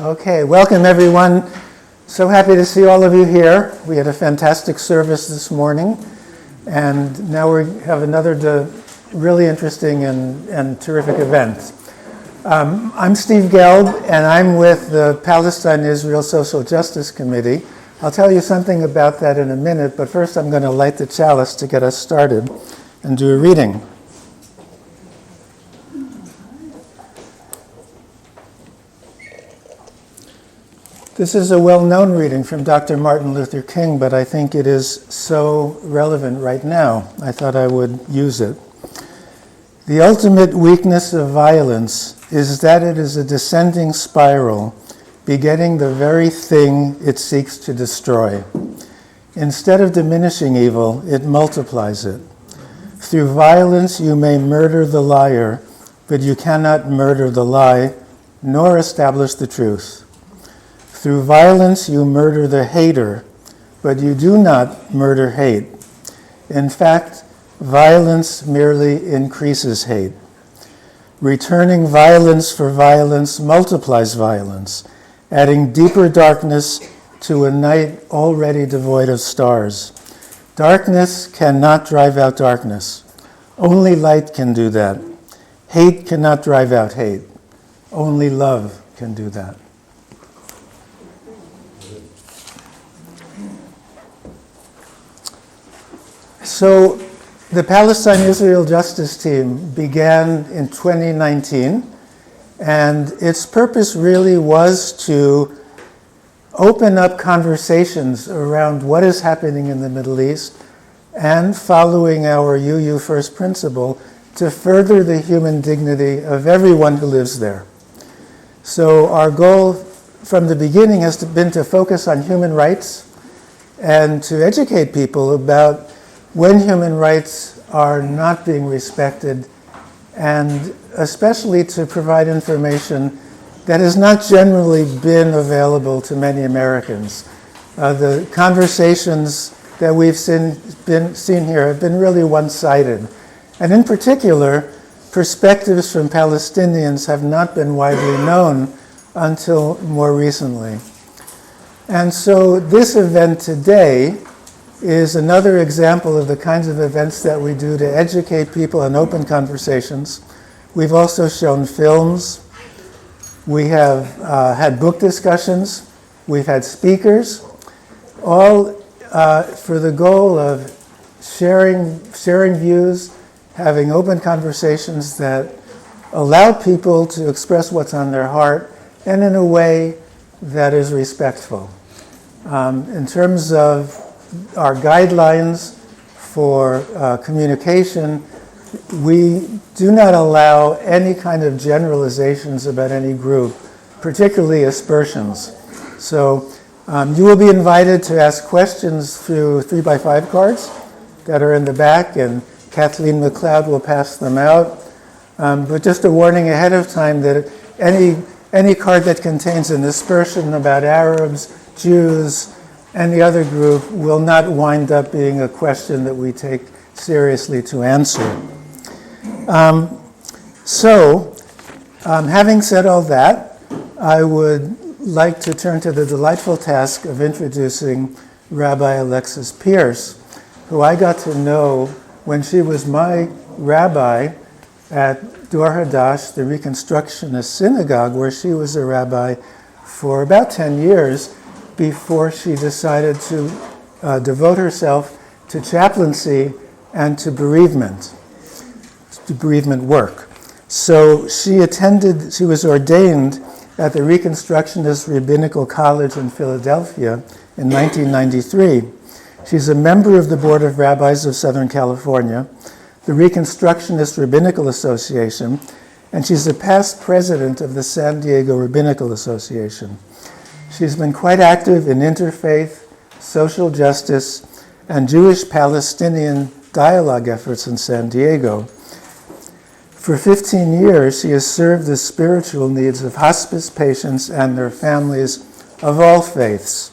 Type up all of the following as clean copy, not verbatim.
Okay, welcome everyone. So happy to see all of you here. We had a fantastic service this morning, and now we have another really interesting and terrific event. I'm Steve Geld, and I'm with the Palestine-Israel Social Justice Committee. I'll tell you something about that in a minute, but first I'm going to light the chalice to get us started and do a reading. This is a well-known reading from Dr. Martin Luther King, but I think it is so relevant right now. I thought I would use it. The ultimate weakness of violence is that it is a descending spiral, begetting the very thing it seeks to destroy. Instead of diminishing evil, it multiplies it. Through violence you may murder the liar, but you cannot murder the lie, nor establish the truth. Through violence you murder the hater, but you do not murder hate. In fact, violence merely increases hate. Returning violence for violence multiplies violence, adding deeper darkness to a night already devoid of stars. Darkness cannot drive out darkness. Only light can do that. Hate cannot drive out hate. Only love can do that. So the Palestine-Israel Justice Team began in 2019, and its purpose really was to open up conversations around what is happening in the Middle East and, following our UU First principle, to further the human dignity of everyone who lives there. So our goal from the beginning has been to focus on human rights and to educate people about when human rights are not being respected, and especially to provide information that has not generally been available to many Americans. The conversations that we've seen here have been really one-sided. And in particular, perspectives from Palestinians have not been widely known until more recently. And so this event today is another example of the kinds of events that we do to educate people and open conversations. We've also shown films. We have had book discussions. We've had speakers, all for the goal of sharing views, having open conversations that allow people to express what's on their heart, and in a way that is respectful. In terms of our guidelines for communication, we do not allow any kind of generalizations about any group, particularly aspersions. So you will be invited to ask questions through 3x5 cards that are in the back, and Kathleen McLeod will pass them out. But just a warning ahead of time that any card that contains an aspersion about Arabs, Jews, any other group will not wind up being a question that we take seriously to answer. Having said all that, I would like to turn to the delightful task of introducing Rabbi Alexis Pearce, who I got to know when she was my rabbi at Dor Hadash, the Reconstructionist synagogue, where she was a rabbi for about 10 years, before she decided to devote herself to chaplaincy and to bereavement work. So she was ordained at the Reconstructionist Rabbinical College in Philadelphia in 1993. She's a member of the Board of Rabbis of Southern California, the Reconstructionist Rabbinical Association, and she's a past president of the San Diego Rabbinical Association. She's been quite active in interfaith, social justice, and Jewish-Palestinian dialogue efforts in San Diego. For 15 years, she has served the spiritual needs of hospice patients and their families of all faiths.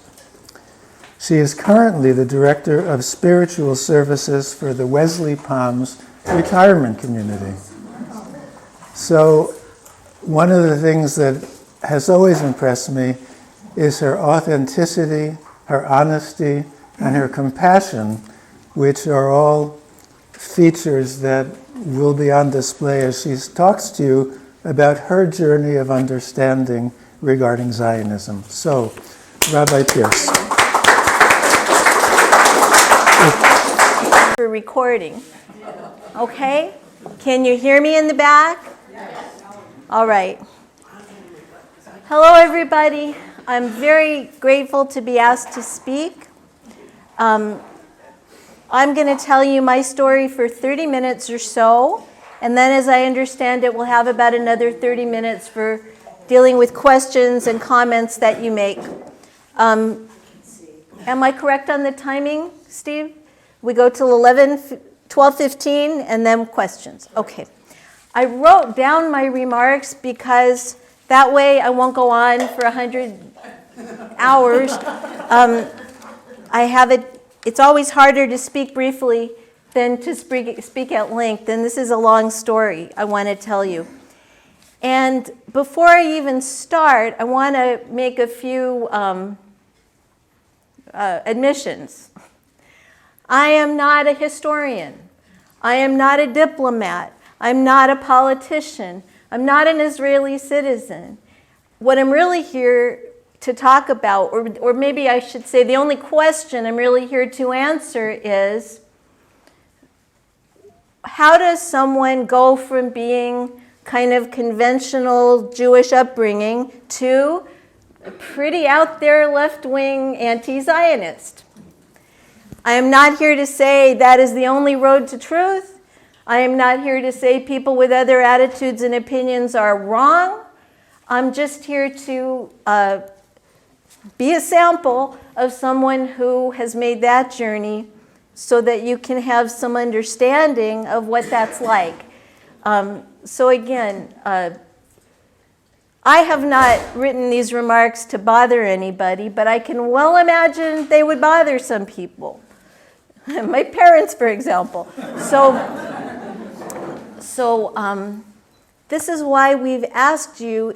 She is currently the Director of Spiritual Services for the Wesley Palms Retirement Community. So one of the things that has always impressed me is her authenticity, her honesty, and her compassion, which are all features that will be on display as she talks to you about her journey of understanding regarding Zionism. So, Rabbi Pearce. For recording. Okay? Can you hear me in the back? All right. Hello, everybody. I'm very grateful to be asked to speak. I'm going to tell you my story for 30 minutes or so, and then as I understand it, we'll have about another 30 minutes for dealing with questions and comments that you make. Am I correct on the timing, Steve? We go till 12:15 and then questions. Okay. I wrote down my remarks because that way I won't go on for 100 hours. It's always harder to speak briefly than to speak at length, and this is a long story I want to tell you. And before I even start, I want to make a few admissions. I am not a historian. I am not a diplomat. I'm not a politician. I'm not an Israeli citizen. What I'm really here to talk about, or maybe I should say the only question I'm really here to answer is, how does someone go from being kind of conventional Jewish upbringing to a pretty out there left-wing anti-Zionist? I am not here to say that is the only road to truth. I am not here to say people with other attitudes and opinions are wrong. I'm just here to be a sample of someone who has made that journey so that you can have some understanding of what that's like. So again, I have not written these remarks to bother anybody, but I can well imagine they would bother some people. My parents, for example. So this is why we've asked you,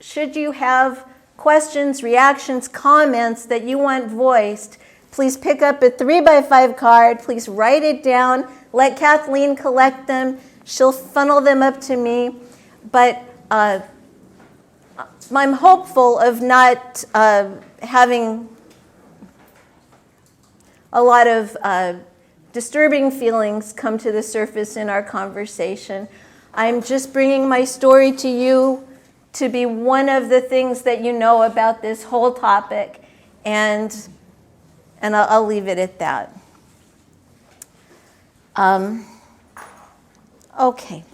should you have questions, reactions, comments that you want voiced, please pick up a 3x5 card, please write it down, let Kathleen collect them, she'll funnel them up to me, but I'm hopeful of not having a lot of disturbing feelings come to the surface in our conversation. I'm just bringing my story to you to be one of the things that you know about this whole topic, and I'll leave it at that. Okay.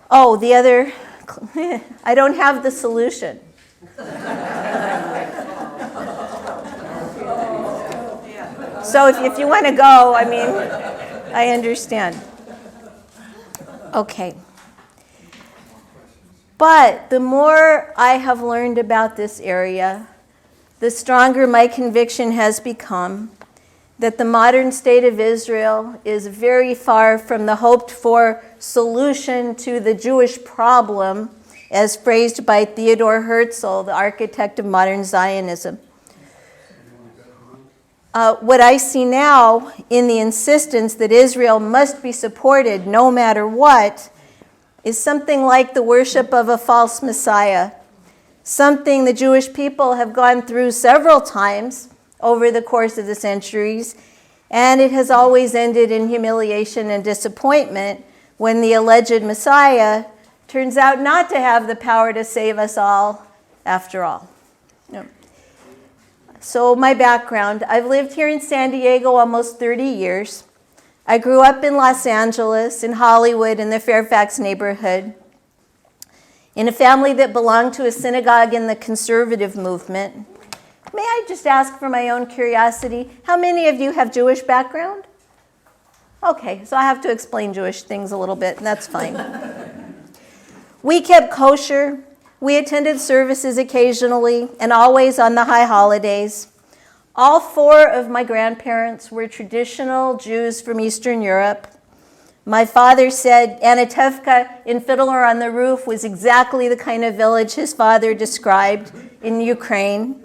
Oh, the other, I don't have the solution. So if you want to go, I mean, I understand. Okay. But the more I have learned about this area, the stronger my conviction has become that the modern state of Israel is very far from the hoped-for solution to the Jewish problem, as phrased by Theodor Herzl, the architect of modern Zionism. What I see now in the insistence that Israel must be supported no matter what is something like the worship of a false Messiah, something the Jewish people have gone through several times over the course of the centuries, and it has always ended in humiliation and disappointment when the alleged Messiah turns out not to have the power to save us all after all. No. So my background, I've lived here in San Diego almost 30 years. I grew up in Los Angeles, in Hollywood, in the Fairfax neighborhood, in a family that belonged to a synagogue in the conservative movement. May I just ask for my own curiosity, how many of you have Jewish background? Okay, so I have to explain Jewish things a little bit, and that's fine. We kept kosher. We attended services occasionally and always on the high holidays. All four of my grandparents were traditional Jews from Eastern Europe. My father said Anatevka in Fiddler on the Roof was exactly the kind of village his father described in Ukraine.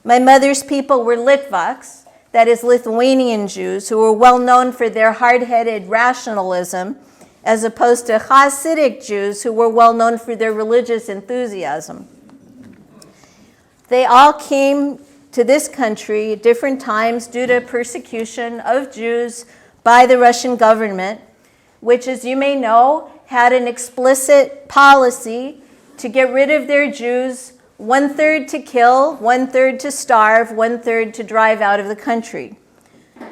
My mother's people were Litvaks, that is Lithuanian Jews, who were well known for their hard-headed rationalism, as opposed to Hasidic Jews, who were well known for their religious enthusiasm. They all came to this country at different times due to persecution of Jews by the Russian government, which, as you may know, had an explicit policy to get rid of their Jews, 1/3 to kill, 1/3 to starve, 1/3 to drive out of the country.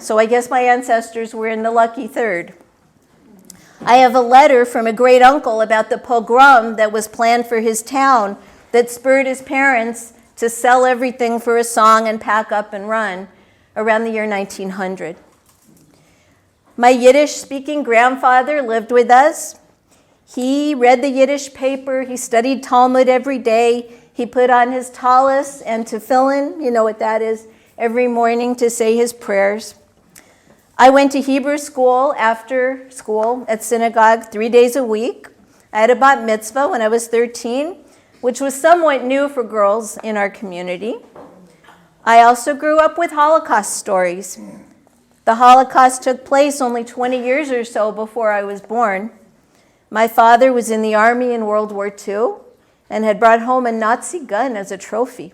So I guess my ancestors were in the lucky third. I have a letter from a great uncle about the pogrom that was planned for his town that spurred his parents to sell everything for a song and pack up and run around the year 1900. My Yiddish-speaking grandfather lived with us. He read the Yiddish paper. He studied Talmud every day. He put on his tallis and tefillin, you know what that is, every morning to say his prayers. I went to Hebrew school after school at synagogue 3 days a week. I had a bat mitzvah when I was 13, which was somewhat new for girls in our community. I also grew up with Holocaust stories. The Holocaust took place only 20 years or so before I was born. My father was in the army in World War II and had brought home a Nazi gun as a trophy,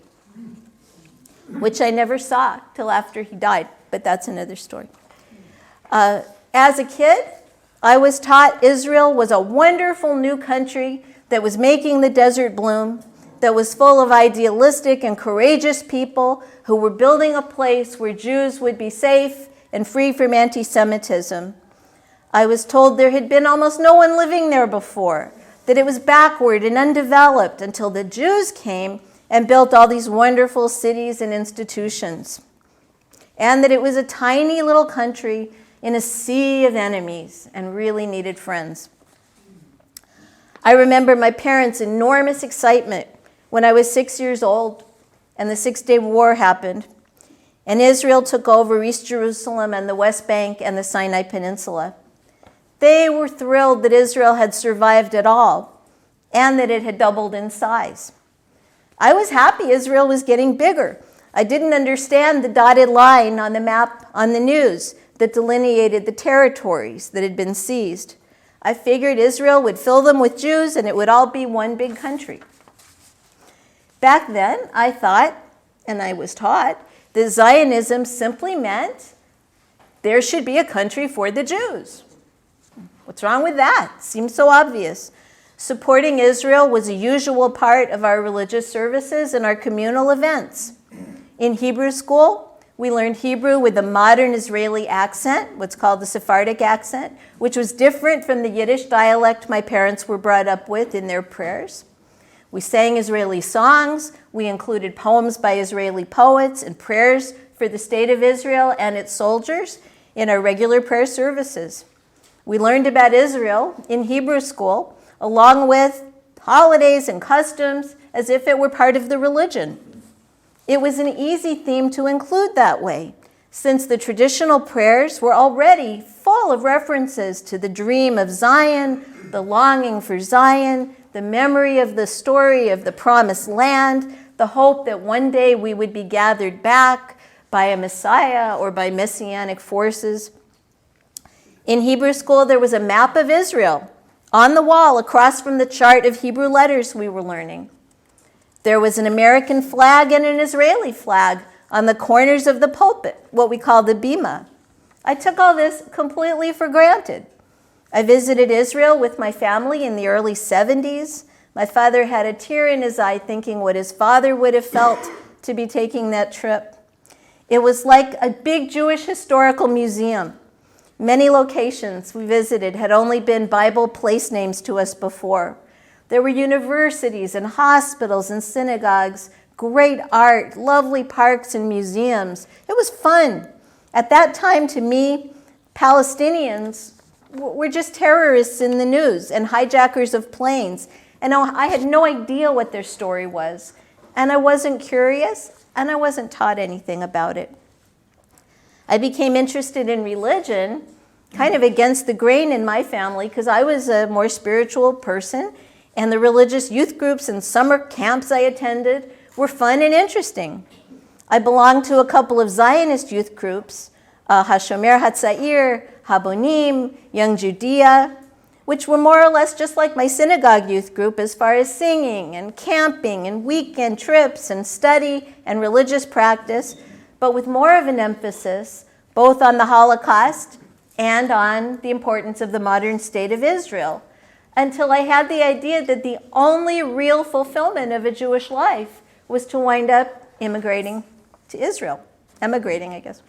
which I never saw till after he died, but that's another story. As a kid, I was taught Israel was a wonderful new country that was making the desert bloom, that was full of idealistic and courageous people who were building a place where Jews would be safe and free from anti-Semitism. I was told there had been almost no one living there before, that it was backward and undeveloped until the Jews came and built all these wonderful cities and institutions, and that it was a tiny little country in a sea of enemies and really needed friends. I remember my parents' enormous excitement when I was 6 years old and the Six-Day War happened, and Israel took over East Jerusalem and the West Bank and the Sinai Peninsula. They were thrilled that Israel had survived at all and that it had doubled in size. I was happy Israel was getting bigger. I didn't understand the dotted line on the map on the news that delineated the territories that had been seized. I figured Israel would fill them with Jews and it would all be one big country. Back then, I thought, and I was taught, that Zionism simply meant there should be a country for the Jews. What's wrong with that? Seems so obvious. Supporting Israel was a usual part of our religious services and our communal events. In Hebrew school, we learned Hebrew with a modern Israeli accent, what's called the Sephardic accent, which was different from the Yiddish dialect my parents were brought up with in their prayers. We sang Israeli songs. We included poems by Israeli poets and prayers for the state of Israel and its soldiers in our regular prayer services. We learned about Israel in Hebrew school, along with holidays and customs, as if it were part of the religion. It was an easy theme to include that way, since the traditional prayers were already full of references to the dream of Zion, the longing for Zion, the memory of the story of the promised land, the hope that one day we would be gathered back by a Messiah or by messianic forces. In Hebrew school, there was a map of Israel on the wall across from the chart of Hebrew letters we were learning. There was an American flag and an Israeli flag on the corners of the pulpit, what we call the bima. I took all this completely for granted. I visited Israel with my family in the early 70s. My father had a tear in his eye thinking what his father would have felt to be taking that trip. It was like a big Jewish historical museum. Many locations we visited had only been Bible place names to us before. There were universities and hospitals and synagogues, great art, lovely parks and museums. It was fun. At that time, to me, Palestinians were just terrorists in the news and hijackers of planes. And I had no idea what their story was. And I wasn't curious, and I wasn't taught anything about it. I became interested in religion kind of against the grain in my family because I was a more spiritual person, and the religious youth groups and summer camps I attended were fun and interesting. I belonged to a couple of Zionist youth groups, HaShomer HaTzair, Habonim, Young Judea, which were more or less just like my synagogue youth group as far as singing and camping and weekend trips and study and religious practice, but with more of an emphasis both on the Holocaust and on the importance of the modern state of Israel, until I had the idea that the only real fulfillment of a Jewish life was to wind up immigrating to Israel. Emigrating, I guess.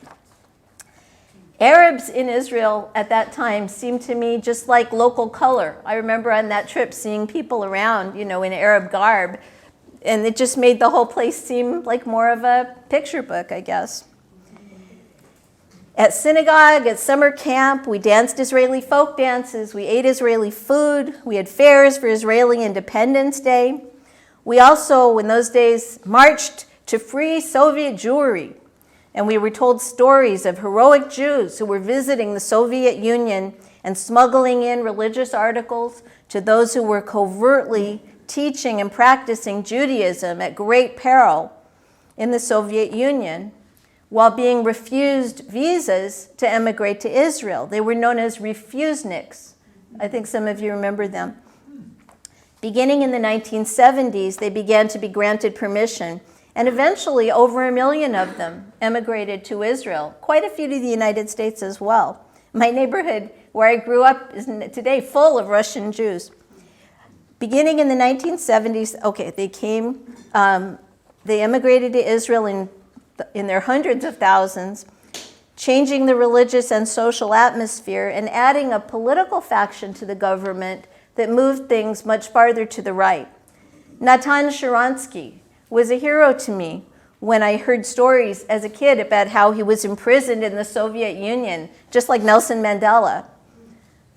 Arabs in Israel at that time seemed to me just like local color. I remember on that trip seeing people around, in Arab garb, and it just made the whole place seem like more of a picture book, I guess. At synagogue, at summer camp, we danced Israeli folk dances, we ate Israeli food, we had fairs for Israeli Independence Day. We also, in those days, marched to free Soviet Jewry, and we were told stories of heroic Jews who were visiting the Soviet Union and smuggling in religious articles to those who were covertly teaching and practicing Judaism at great peril in the Soviet Union, while being refused visas to emigrate to Israel. They were known as refuseniks. I think some of you remember them. Beginning in the 1970s, they began to be granted permission, and eventually over 1 million of them emigrated to Israel, quite a few to the United States as well. My neighborhood where I grew up is today full of Russian Jews. Beginning in the 1970s, they emigrated to Israel in their hundreds of thousands, changing the religious and social atmosphere and adding a political faction to the government that moved things much farther to the right. Natan Sharansky was a hero to me when I heard stories as a kid about how he was imprisoned in the Soviet Union, just like Nelson Mandela.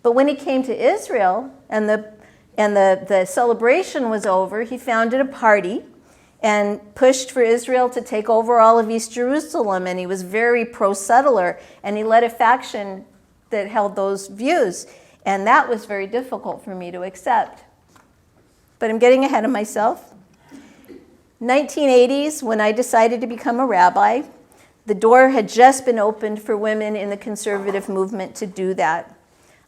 But when he came to Israel and the celebration was over, he founded a party and pushed for Israel to take over all of East Jerusalem, and he was very pro-settler, and he led a faction that held those views, and that was very difficult for me to accept. But I'm getting ahead of myself. 1980s, when I decided to become a rabbi, the door had just been opened for women in the conservative movement to do that.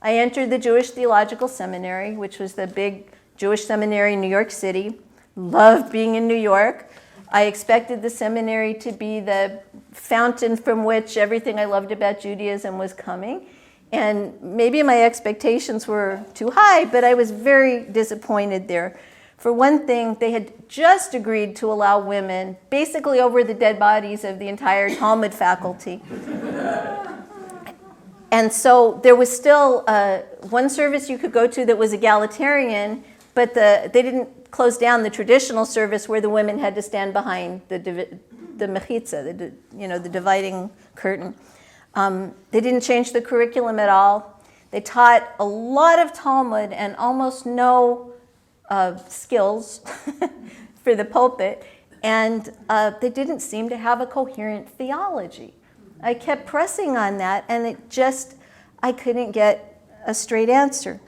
I entered the Jewish Theological Seminary, which was the big Jewish seminary in New York City. Loved being in New York. I expected the seminary to be the fountain from which everything I loved about Judaism was coming. And maybe my expectations were too high, but I was very disappointed there. For one thing, they had just agreed to allow women basically over the dead bodies of the entire Talmud faculty. And so there was still one service you could go to that was egalitarian, but they didn't close down the traditional service where the women had to stand behind the mechitza, the dividing curtain. They didn't change the curriculum at all. They taught a lot of Talmud and almost no skills for the pulpit, and they didn't seem to have a coherent theology. I kept pressing on that, and I couldn't get a straight answer.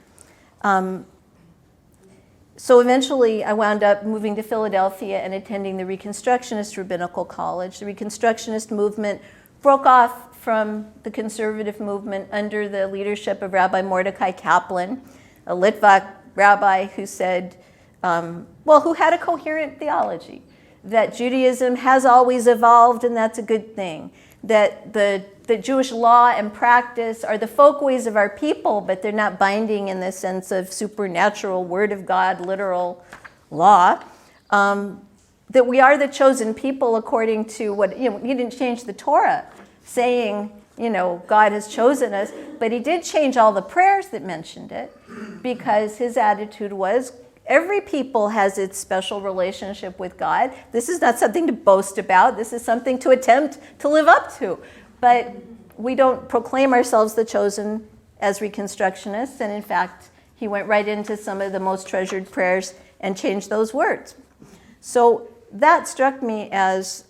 So eventually I wound up moving to Philadelphia and attending the Reconstructionist Rabbinical College. The Reconstructionist movement broke off from the conservative movement under the leadership of Rabbi Mordecai Kaplan, a Litvak rabbi who said, who had a coherent theology, that Judaism has always evolved and that's a good thing, that the Jewish law and practice are the folkways of our people, but they're not binding in the sense of supernatural, word of God, literal law. That we are the chosen people according to what, he didn't change the Torah saying, God has chosen us, but he did change all the prayers that mentioned it, because his attitude was, every people has its special relationship with God. This is not something to boast about. This is something to attempt to live up to. But we don't proclaim ourselves the chosen as Reconstructionists. And in fact, he went right into some of the most treasured prayers and changed those words. So that struck me as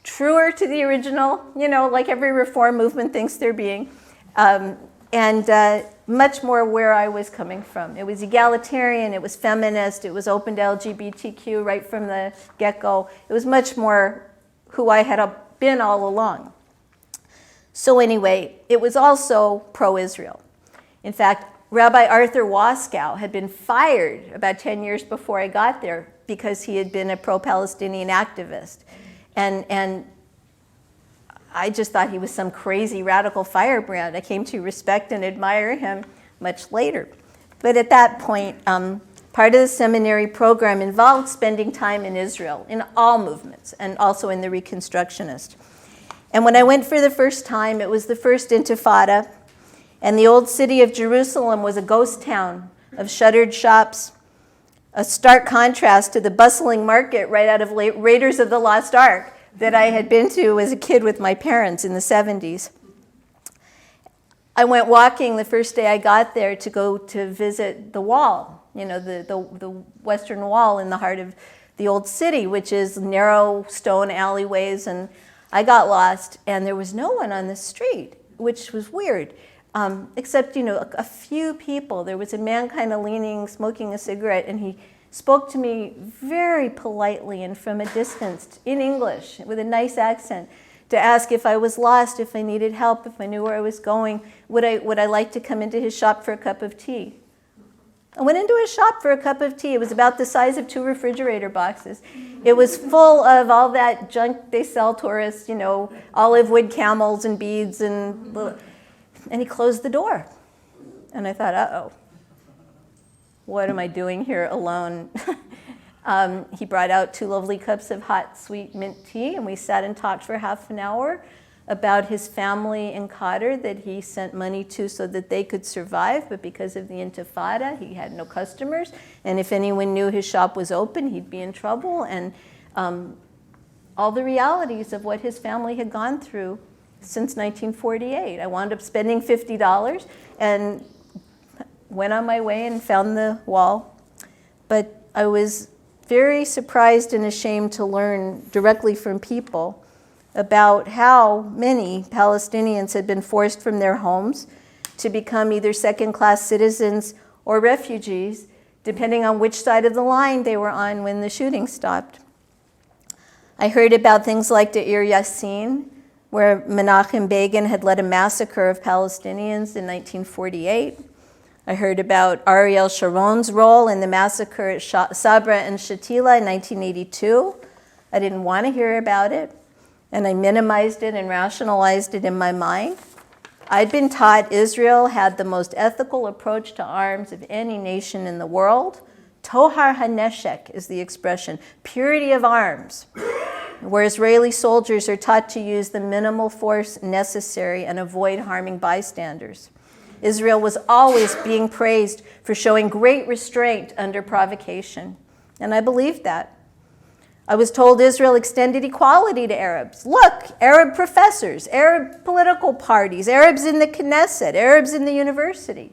truer to the original, like every reform movement thinks they're being. and much more where I was coming from. It was egalitarian, it was feminist, it was open to LGBTQ right from the get-go. It was much more who I had been all along. So anyway, it was also pro-Israel. In fact, Rabbi Arthur Waskow had been fired about 10 years before I got there because he had been a pro-Palestinian activist. And I just thought he was some crazy radical firebrand. I came to respect and admire him much later. But at that point, part of the seminary program involved spending time in Israel, in all movements, and also in the Reconstructionist. And when I went for the first time, it was the first Intifada, and the old city of Jerusalem was a ghost town of shuttered shops, a stark contrast to the bustling market right out of Raiders of the Lost Ark that I had been to as a kid with my parents in the 70s. I went walking the first day I got there to go to visit the wall, the western wall in the heart of the old city, which is narrow stone alleyways, and I got lost, and there was no one on the street, which was weird. Except, a few people. There was a man kind of leaning, smoking a cigarette, and he spoke to me very politely and from a distance in English with a nice accent to ask if I was lost, if I needed help, if I knew where I was going, would I like to come into his shop for a cup of tea. I went into his shop for a cup of tea. It was about the size of 2 refrigerator boxes. It was full of all that junk they sell tourists, olive wood camels and beads and he closed the door. And I thought, uh-oh, what am I doing here alone? He brought out 2 lovely cups of hot, sweet mint tea, and we sat and talked for half an hour about his family in Qatar that he sent money to so that they could survive, but because of the Intifada, he had no customers, and if anyone knew his shop was open, he'd be in trouble, and all the realities of what his family had gone through since 1948. I wound up spending $50 and went on my way and found the wall. But I was very surprised and ashamed to learn directly from people about how many Palestinians had been forced from their homes to become either second-class citizens or refugees, depending on which side of the line they were on when the shooting stopped. I heard about things like Deir Yassin, where Menachem Begin had led a massacre of Palestinians in 1948. I heard about Ariel Sharon's role in the massacre at Sabra and Shatila in 1982. I didn't want to hear about it, and I minimized it and rationalized it in my mind. I'd been taught Israel had the most ethical approach to arms of any nation in the world. Tohar haneshek is the expression, purity of arms, where Israeli soldiers are taught to use the minimal force necessary and avoid harming bystanders. Israel was always being praised for showing great restraint under provocation, and I believed that. I was told Israel extended equality to Arabs. Look, Arab professors, Arab political parties, Arabs in the Knesset, Arabs in the university.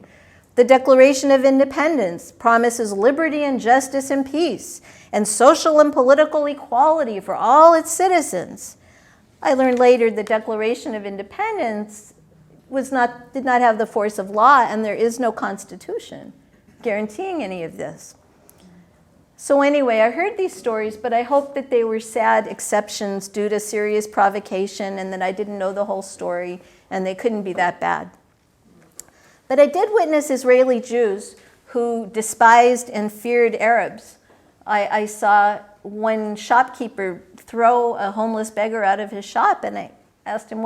The Declaration of Independence promises liberty and justice and peace and social and political equality for all its citizens. I learned later the Declaration of Independence did not have the force of law, and there is no constitution guaranteeing any of this. So anyway, I heard these stories, but I hoped that they were sad exceptions due to serious provocation and that I didn't know the whole story and they couldn't be that bad. But I did witness Israeli Jews who despised and feared Arabs. I saw one shopkeeper throw a homeless beggar out of his shop, and I asked him,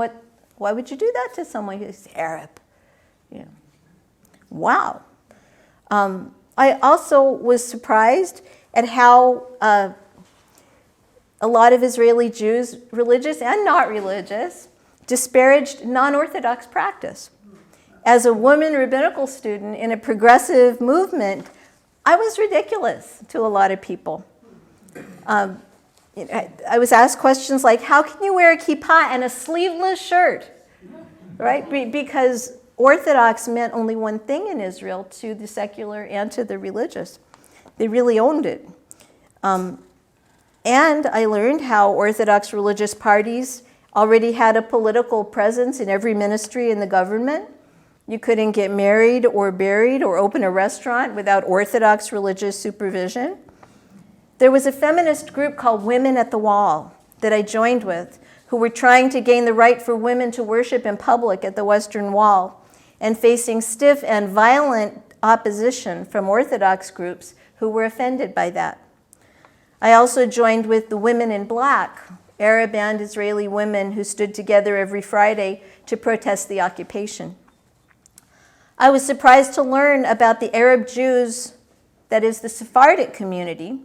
why would you do that to someone who's Arab? Yeah. Wow. I also was surprised at how a lot of Israeli Jews, religious and not religious, disparaged non-Orthodox practice. As a woman rabbinical student in a progressive movement, I was ridiculous to a lot of people. I was asked questions like, how can you wear a kippah and a sleeveless shirt? Right? Because Orthodox meant only one thing in Israel, to the secular and to the religious. They really owned it. And I learned how Orthodox religious parties already had a political presence in every ministry in the government. You couldn't get married or buried or open a restaurant without Orthodox religious supervision. There was a feminist group called Women at the Wall that I joined with, who were trying to gain the right for women to worship in public at the Western Wall and facing stiff and violent opposition from Orthodox groups who were offended by that. I also joined with the Women in Black, Arab and Israeli women who stood together every Friday to protest the occupation. I was surprised to learn about the Arab Jews, that is the Sephardic community,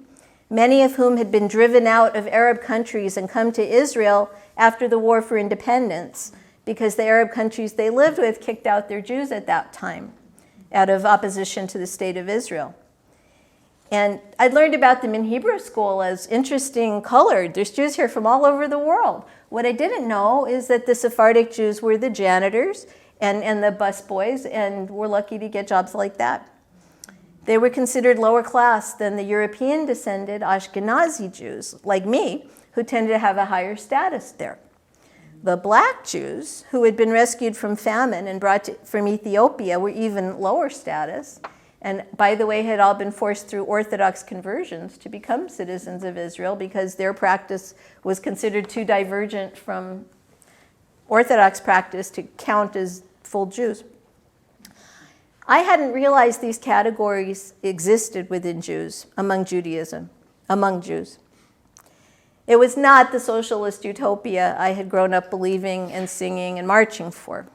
many of whom had been driven out of Arab countries and come to Israel after the War for Independence, because the Arab countries they lived with kicked out their Jews at that time out of opposition to the state of Israel. And I learned about them in Hebrew school as interesting colored. There's Jews here from all over the world. What I didn't know is that the Sephardic Jews were the janitors and the busboys, and were lucky to get jobs like that. They were considered lower class than the European-descended Ashkenazi Jews, like me, who tended to have a higher status there. The black Jews, who had been rescued from famine and brought from Ethiopia, were even lower status, and by the way, had all been forced through Orthodox conversions to become citizens of Israel because their practice was considered too divergent from Orthodox practice to count as full Jews. I hadn't realized these categories existed within Jews, among Judaism, among Jews. It was not the socialist utopia I had grown up believing and singing and marching for.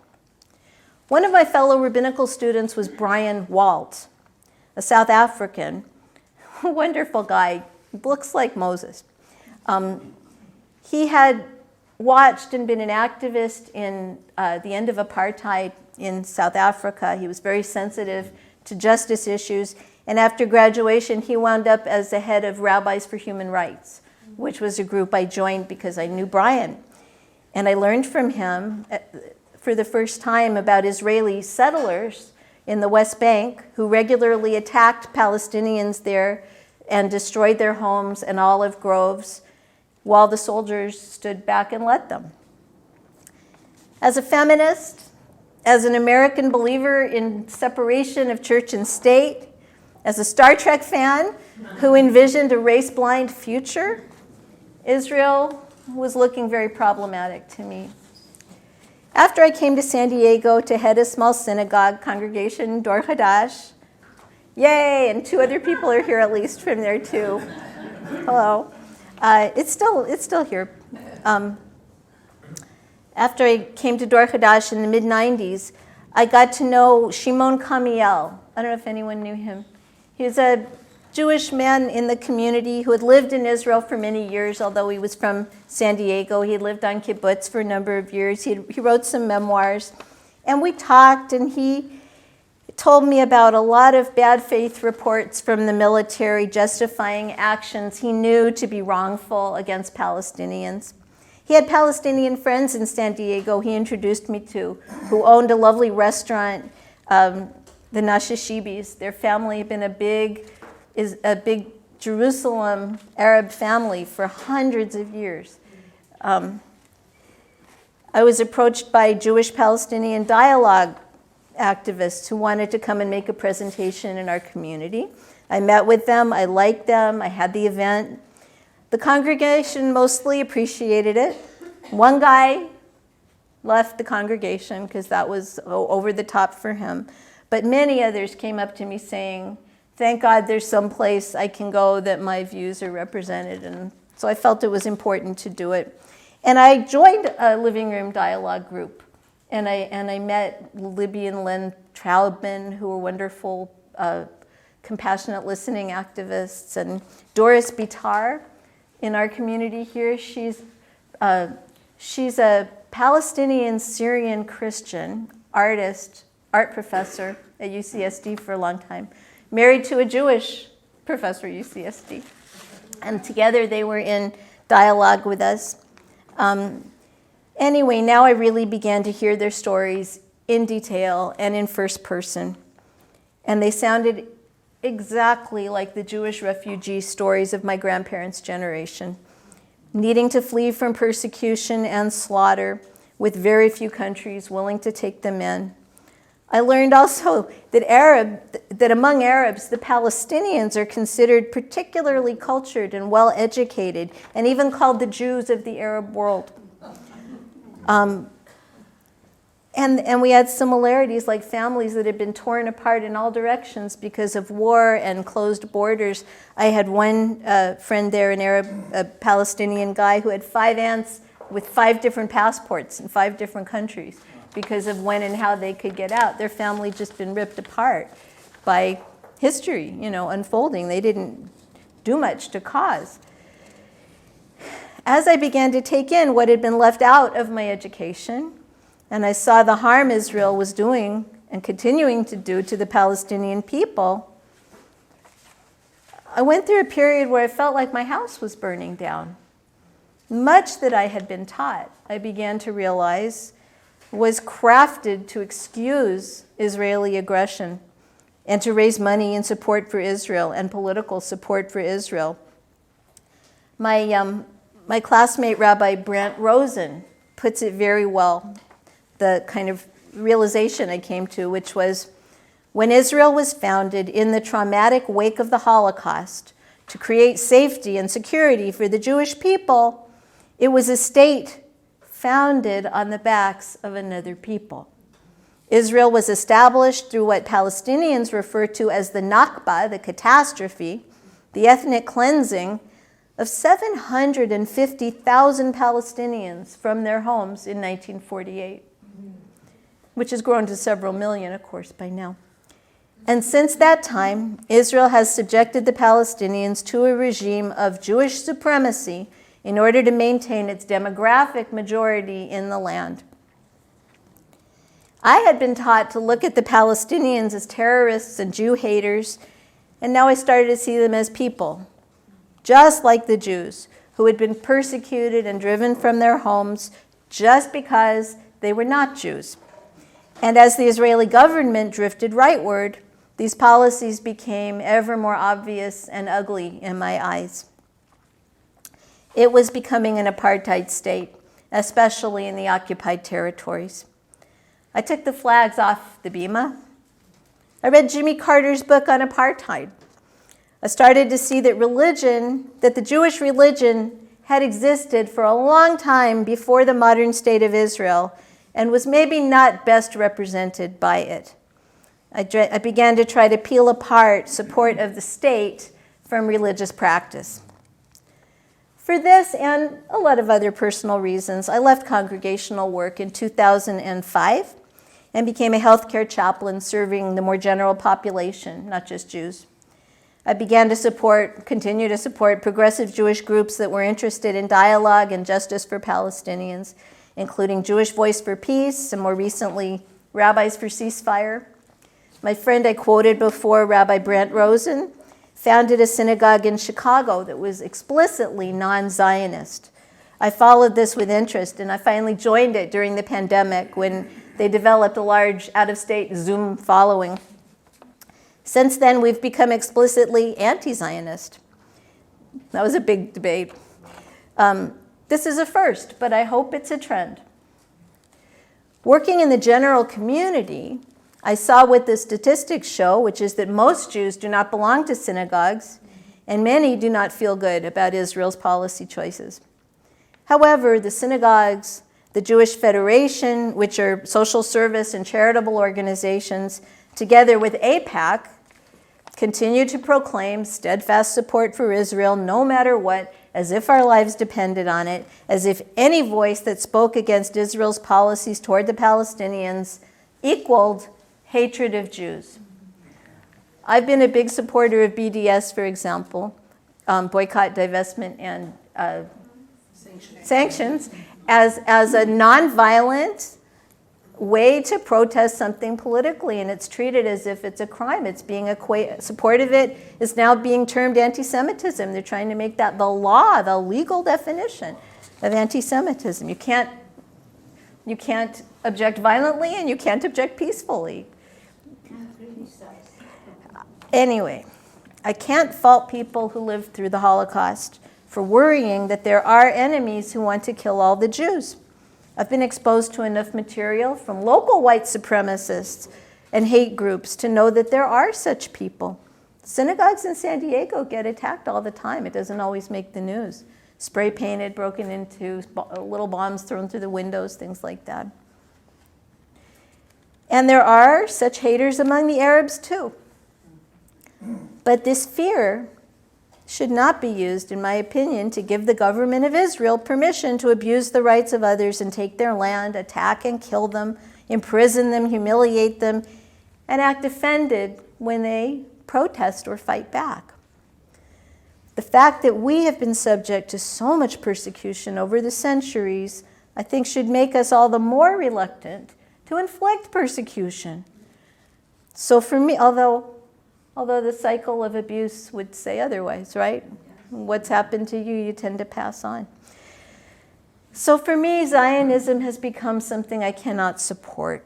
One of my fellow rabbinical students was Brian Walt, a South African, wonderful guy, looks like Moses. He had watched and been an activist in the end of apartheid in South Africa. He was very sensitive to justice issues, and after graduation, he wound up as the head of Rabbis for Human Rights, which was a group I joined because I knew Brian. And I learned from him for the first time about Israeli settlers in the West Bank who regularly attacked Palestinians there and destroyed their homes and olive groves while the soldiers stood back and let them. As a feminist, as an American believer in separation of church and state, as a Star Trek fan who envisioned a race-blind future, Israel was looking very problematic to me. After I came to San Diego to head a small synagogue congregation, Dor Hadash, yay, and 2 other people are here at least from there too. Hello. It's still here. After I came to Dor Hadash in the mid-90s, I got to know Shimon Kamiel. I don't know if anyone knew him. He was a Jewish man in the community who had lived in Israel for many years, although he was from San Diego. He had lived on kibbutz for a number of years. He wrote some memoirs. And we talked, and he told me about a lot of bad faith reports from the military justifying actions he knew to be wrongful against Palestinians. He had Palestinian friends in San Diego he introduced me to, who owned a lovely restaurant, the Nashashibis. Their family had been a big Jerusalem Arab family for hundreds of years. I was approached by Jewish-Palestinian dialogue activists who wanted to come and make a presentation in our community. I met with them, I liked them, I had the event. The congregation mostly appreciated it. One guy left the congregation because that was over the top for him. But many others came up to me saying, thank God there's some place I can go that my views are represented. And so I felt it was important to do it. And I joined a living room dialogue group. And I met Libby and Len Traubman, who were wonderful, compassionate listening activists, and Doris Bitar in our community here. She's a Palestinian Syrian Christian artist, art professor at UCSD for a long time, married to a Jewish professor at UCSD. And together they were in dialogue with us. Anyway, now I really began to hear their stories in detail and in first person. And they sounded exactly like the Jewish refugee stories of my grandparents' generation, needing to flee from persecution and slaughter with very few countries willing to take them in. I learned also that among Arabs, the Palestinians are considered particularly cultured and well-educated, and even called the Jews of the Arab world. And we had similarities, like families that had been torn apart in all directions because of war and closed borders. I had one friend there, an Arab, a Palestinian guy, who had 5 aunts with 5 different passports in 5 different countries because of when and how they could get out. Their family just been ripped apart by history, unfolding. They didn't do much to cause. As I began to take in what had been left out of my education, and I saw the harm Israel was doing and continuing to do to the Palestinian people, I went through a period where I felt like my house was burning down. Much that I had been taught, I began to realize, was crafted to excuse Israeli aggression and to raise money in support for Israel and political support for Israel. My classmate, Rabbi Brant Rosen, puts it very well, the kind of realization I came to, which was, when Israel was founded in the traumatic wake of the Holocaust to create safety and security for the Jewish people, it was a state founded on the backs of another people. Israel was established through what Palestinians refer to as the Nakba, the catastrophe, the ethnic cleansing of 750,000 Palestinians from their homes in 1948, which has grown to several million, of course, by now. And since that time, Israel has subjected the Palestinians to a regime of Jewish supremacy in order to maintain its demographic majority in the land. I had been taught to look at the Palestinians as terrorists and Jew haters, and now I started to see them as people, just like the Jews, who had been persecuted and driven from their homes just because they were not Jews. And as the Israeli government drifted rightward, these policies became ever more obvious and ugly in my eyes. It was becoming an apartheid state, especially in the occupied territories. I took the flags off the bima. I read Jimmy Carter's book on apartheid. I started to see that the Jewish religion had existed for a long time before the modern state of Israel and was maybe not best represented by it. I began to try to peel apart support of the state from religious practice. For this and a lot of other personal reasons, I left congregational work in 2005 and became a healthcare chaplain serving the more general population, not just Jews. I began to continue to support progressive Jewish groups that were interested in dialogue and justice for Palestinians, including Jewish Voice for Peace and more recently, Rabbis for Ceasefire. My friend I quoted before, Rabbi Brant Rosen, founded a synagogue in Chicago that was explicitly non-Zionist. I followed this with interest, and I finally joined it during the pandemic when they developed a large out-of-state Zoom following. Since then, we've become explicitly anti-Zionist. That was a big debate. This is a first, but I hope it's a trend. Working in the general community, I saw what the statistics show, which is that most Jews do not belong to synagogues, and many do not feel good about Israel's policy choices. However, the synagogues, the Jewish Federation, which are social service and charitable organizations, together with AIPAC, continue to proclaim steadfast support for Israel no matter what, as if our lives depended on it, as if any voice that spoke against Israel's policies toward the Palestinians equaled hatred of Jews. I've been a big supporter of BDS, for example, boycott, divestment, and sanctions, as a nonviolent way to protest something politically, and it's treated as if it's a crime. It's being support of it is now being termed anti-Semitism. They're trying to make that the law, the legal definition of anti-Semitism. You can't object violently, and you can't object peacefully. Anyway, I can't fault people who lived through the Holocaust for worrying that there are enemies who want to kill all the Jews. I've been exposed to enough material from local white supremacists and hate groups to know that there are such people. Synagogues in San Diego get attacked all the time. It doesn't always make the news. Spray painted, broken into, little bombs thrown through the windows, things like that. And there are such haters among the Arabs too. But this fear should not be used, in my opinion, to give the government of Israel permission to abuse the rights of others and take their land, attack and kill them, imprison them, humiliate them, and act offended when they protest or fight back. The fact that we have been subject to so much persecution over the centuries, I think, should make us all the more reluctant to inflict persecution. So for me, although the cycle of abuse would say otherwise, right? What's happened to you, you tend to pass on. So for me, Zionism has become something I cannot support.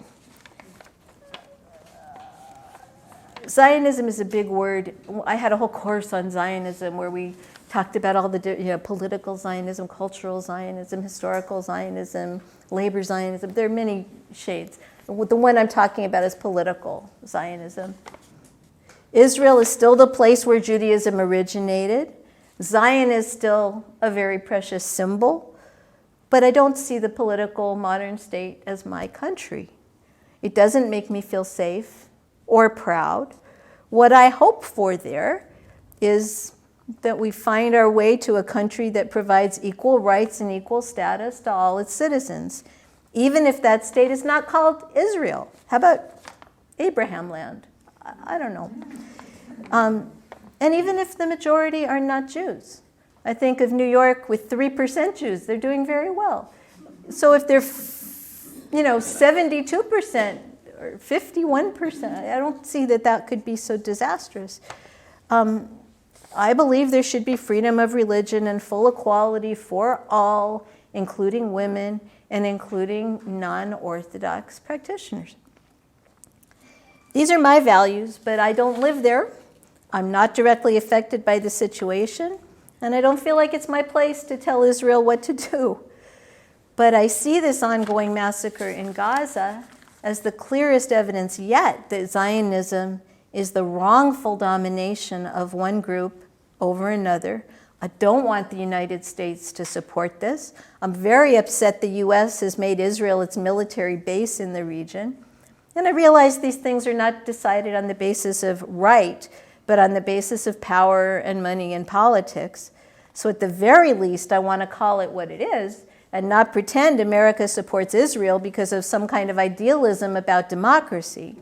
Zionism is a big word. I had a whole course on Zionism where we talked about all the political Zionism, cultural Zionism, historical Zionism, labor Zionism. There are many shades. The one I'm talking about is political Zionism. Israel is still the place where Judaism originated. Zion is still a very precious symbol, but I don't see the political modern state as my country. It doesn't make me feel safe or proud. What I hope for there is that we find our way to a country that provides equal rights and equal status to all its citizens, even if that state is not called Israel. How about Abraham land? I don't know. And even if the majority are not Jews. I think of New York with 3% Jews. They're doing very well. So if they're 72%, or 51%, I don't see that could be so disastrous. I believe there should be freedom of religion and full equality for all, including women and including non-Orthodox practitioners. These are my values, but I don't live there. I'm not directly affected by the situation, and I don't feel like it's my place to tell Israel what to do. But I see this ongoing massacre in Gaza as the clearest evidence yet that Zionism is the wrongful domination of one group over another. I don't want the United States to support this. I'm very upset the U.S. has made Israel its military base in the region. And I realize these things are not decided on the basis of right, but on the basis of power and money and politics. So at the very least, I want to call it what it is, and not pretend America supports Israel because of some kind of idealism about democracy.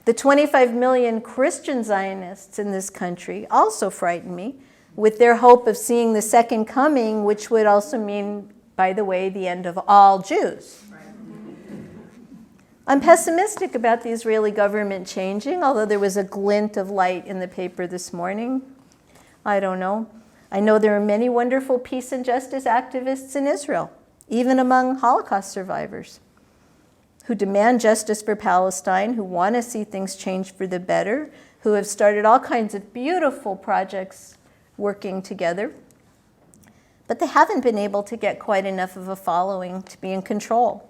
The 25 million Christian Zionists in this country also frighten me with their hope of seeing the second coming, which would also mean, by the way, the end of all Jews. I'm pessimistic about the Israeli government changing, although there was a glint of light in the paper this morning. I don't know. I know there are many wonderful peace and justice activists in Israel, even among Holocaust survivors, who demand justice for Palestine, who want to see things change for the better, who have started all kinds of beautiful projects working together. But they haven't been able to get quite enough of a following to be in control.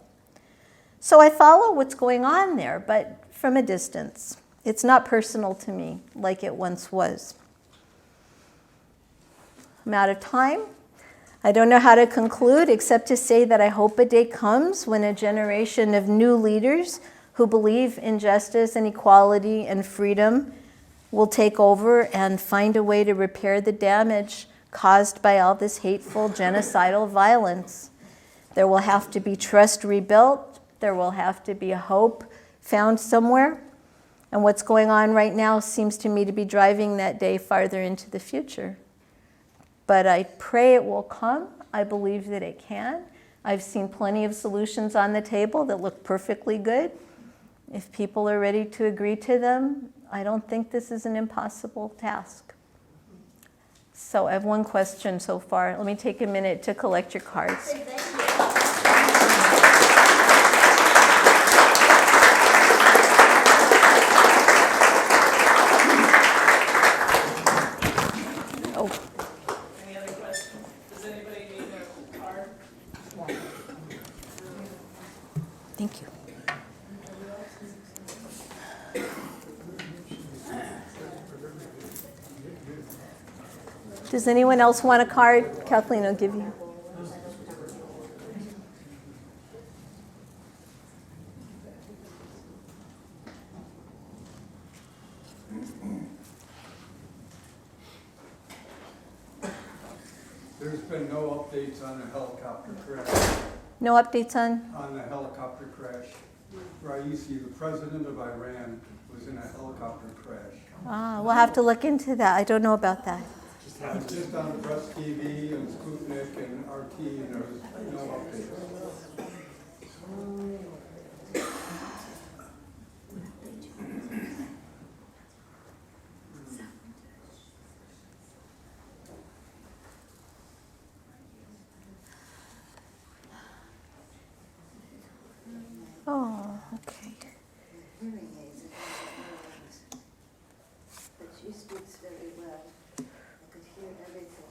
So I follow what's going on there, but from a distance. It's not personal to me like it once was. I'm out of time. I don't know how to conclude except to say that I hope a day comes when a generation of new leaders who believe in justice and equality and freedom will take over and find a way to repair the damage caused by all this hateful, genocidal violence. There will have to be trust rebuilt. There will have to be a hope found somewhere. And what's going on right now seems to me to be driving that day farther into the future. But I pray it will come. I believe that it can. I've seen plenty of solutions on the table that look perfectly good. If people are ready to agree to them, I don't think this is an impossible task. So I have one question so far. Let me take a minute to collect your cards. Thank you. Thank you. Does anyone else want a card? Kathleen will give you. There's been no updates on the helicopter crash. No updates on? On the helicopter crash. Raisi, the president of Iran, was in a helicopter crash. We'll have to look into that. I don't know about that. It's just on Press TV and Sputnik and RT, and there's no updates. Oh, okay. Hearing aids and but she speaks very well. I could hear everything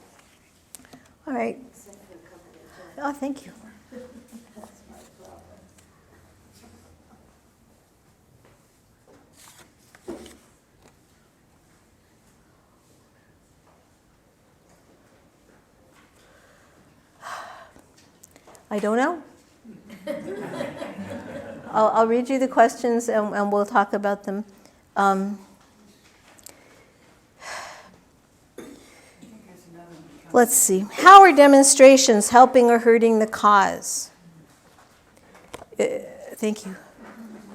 All right. except for a couple of times. Oh, thank you. That's my problem. I don't know. I'll read you the questions and we'll talk about them. Let's see. How are demonstrations helping or hurting the cause? Thank you.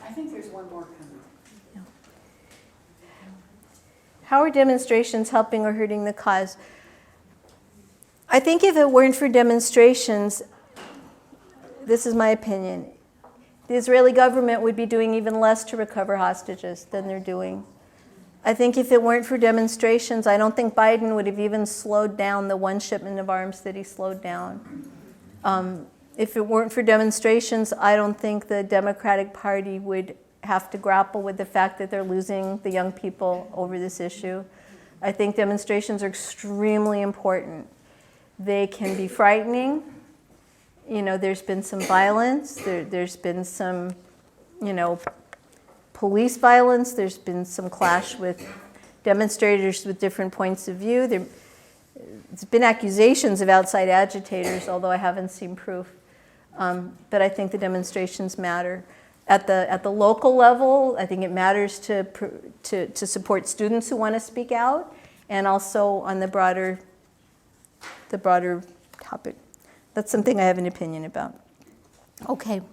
I think there's one more coming. How are demonstrations helping or hurting the cause? I think if it weren't for demonstrations, this is my opinion, the Israeli government would be doing even less to recover hostages than they're doing. I think if it weren't for demonstrations, I don't think Biden would have even slowed down the one shipment of arms that he slowed down. If it weren't for demonstrations, I don't think the Democratic Party would have to grapple with the fact that they're losing the young people over this issue. I think demonstrations are extremely important. They can be frightening. You know, there's been some violence. There's been some, police violence. There's been some clash with demonstrators with different points of view. There's been accusations of outside agitators, although I haven't seen proof. But I think the demonstrations matter. At the local level, I think it matters to support students who want to speak out, and also on the broader topic. That's something I have an opinion about. Okay.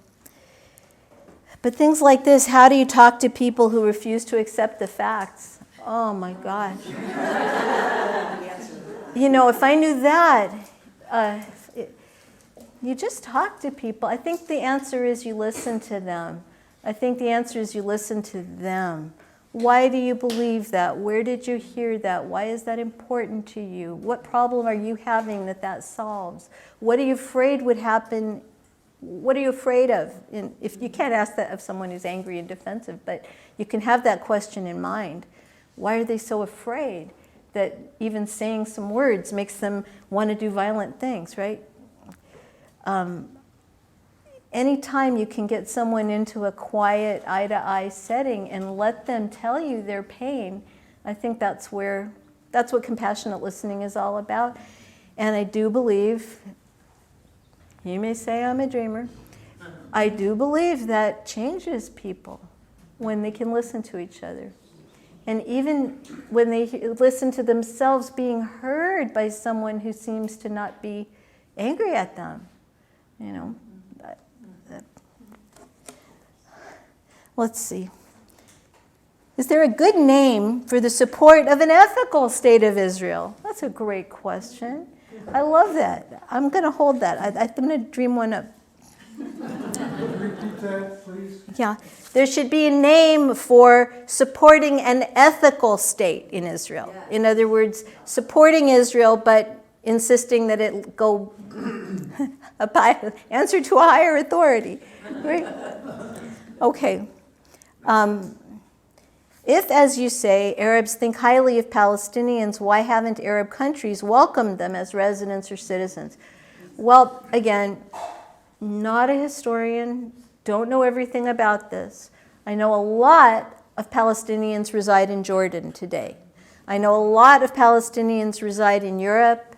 But things like this, how do you talk to people who refuse to accept the facts? Oh my gosh. If I knew that, you just talk to people. I think the answer is you listen to them. Why do you believe that? Where did you hear that? Why is that important to you? What problem are you having that solves? What are you afraid would happen? What are you afraid of? If you can't ask that of someone who's angry and defensive, but you can have that question in mind. Why are they so afraid that even saying some words makes them want to do violent things, right? Anytime you can get someone into a quiet, eye-to-eye setting and let them tell you their pain, I think that's what compassionate listening is all about. And I do believe, you may say I'm a dreamer, I do believe that changes people when they can listen to each other. And even when they listen to themselves being heard by someone who seems to not be angry at them, Let's see. Is there a good name for the support of an ethical state of Israel? That's a great question. I love that. I'm going to hold that. I'm going to dream one up. Repeat that, please. Yeah. There should be a name for supporting an ethical state in Israel. In other words, supporting Israel, but insisting that it go answer to a higher authority. Right? Okay. If, as you say, Arabs think highly of Palestinians, why haven't Arab countries welcomed them as residents or citizens? Well, again, not a historian, don't know everything about this. I know a lot of Palestinians reside in Jordan today. I know a lot of Palestinians reside in Europe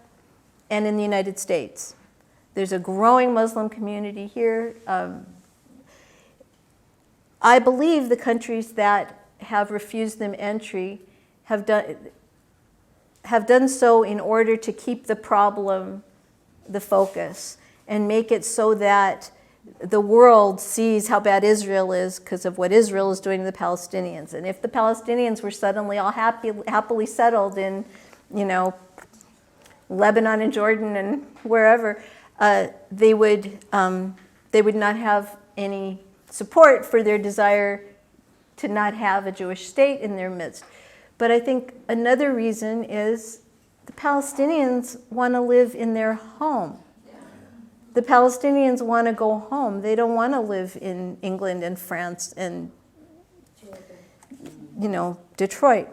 and in the United States. There's a growing Muslim community here. I believe the countries that have refused them entry have done so in order to keep the problem the focus and make it so that the world sees how bad Israel is because of what Israel is doing to the Palestinians. And if the Palestinians were suddenly all happily settled in, Lebanon and Jordan and wherever, they would not have any support for their desire to not have a Jewish state in their midst. But I think another reason is the Palestinians want to live in their home. The Palestinians want to go home. They don't want to live in England and France and, Detroit.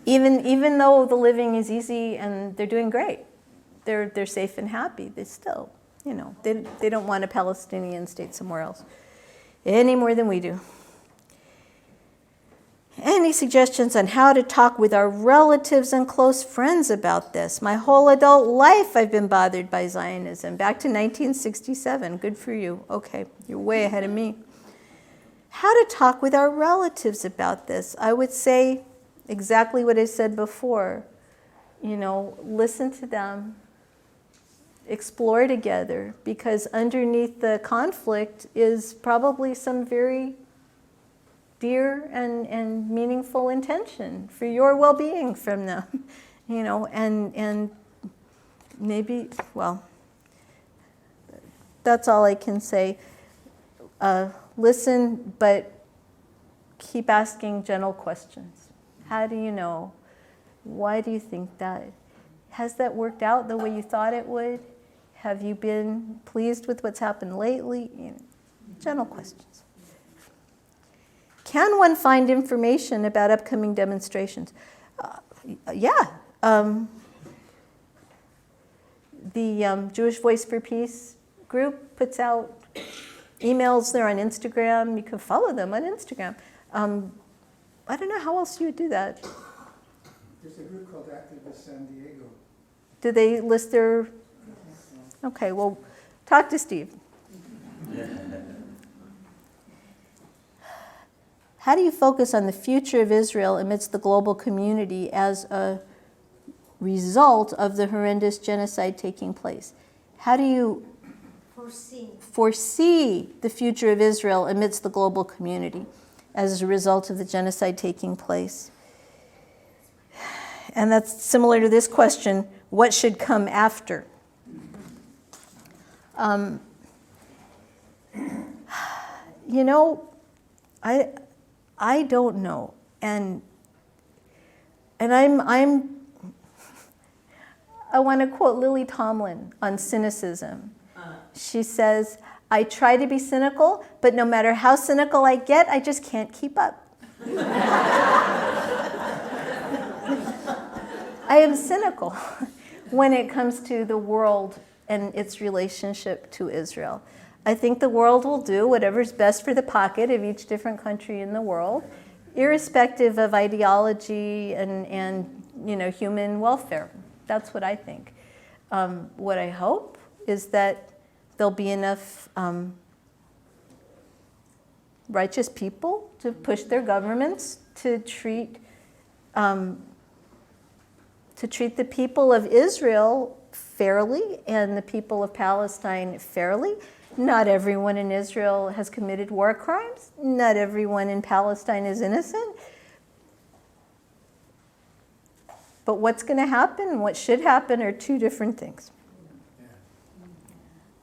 Even though the living is easy and they're doing great, they're safe and happy. They still, they don't want a Palestinian state somewhere else any more than we do. Any suggestions on how to talk with our relatives and close friends about this? My whole adult life I've been bothered by Zionism. Back to 1967. Good for you. Okay, you're way ahead of me. How to talk with our relatives about this? I would say exactly what I said before. Listen to them. Explore together. Because underneath the conflict is probably some very dear and meaningful intention for your well-being from them, and maybe, that's all I can say. Listen, but keep asking gentle questions. How do you know? Why do you think that? Has that worked out the way you thought it would? Have you been pleased with what's happened lately? Gentle questions. Can one find information about upcoming demonstrations? Yeah. The Jewish Voice for Peace group puts out emails there on Instagram. You can follow them on Instagram. I don't know how else you would do that. There's a group called Activist San Diego. Do they list their... Okay, well, talk to Steve. How do you focus on the future of Israel amidst the global community as a result of the horrendous genocide taking place? How do you foresee the future of Israel amidst the global community as a result of the genocide taking place? And that's similar to this question, what should come after? I don't know, and I want to quote Lily Tomlin on cynicism. She says, "I try to be cynical, but no matter how cynical I get, I just can't keep up." I am cynical when it comes to the world and its relationship to Israel. I think the world will do whatever's best for the pocket of each different country in the world, irrespective of ideology and human welfare. That's what I think. What I hope is that there'll be enough righteous people to push their governments to treat the people of Israel fairly and the people of Palestine fairly. Not everyone in Israel has committed war crimes. Not everyone in Palestine is innocent. But what's going to happen and what should happen are two different things.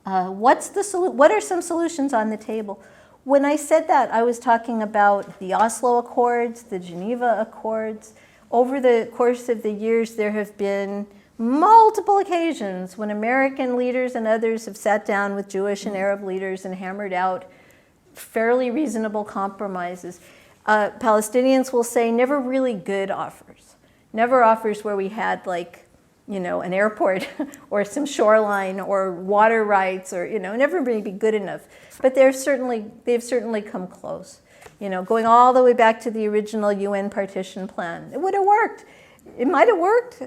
What are some solutions on the table? When I said that, I was talking about the Oslo Accords, the Geneva Accords. Over the course of the years, there have been multiple occasions when American leaders and others have sat down with Jewish and Arab leaders and hammered out fairly reasonable compromises. Palestinians will say never really good offers. Never offers where we had an airport or some shoreline or water rights or, never really be good enough. But they've certainly come close. going all the way back to the original UN partition plan. It would have worked. It might have worked.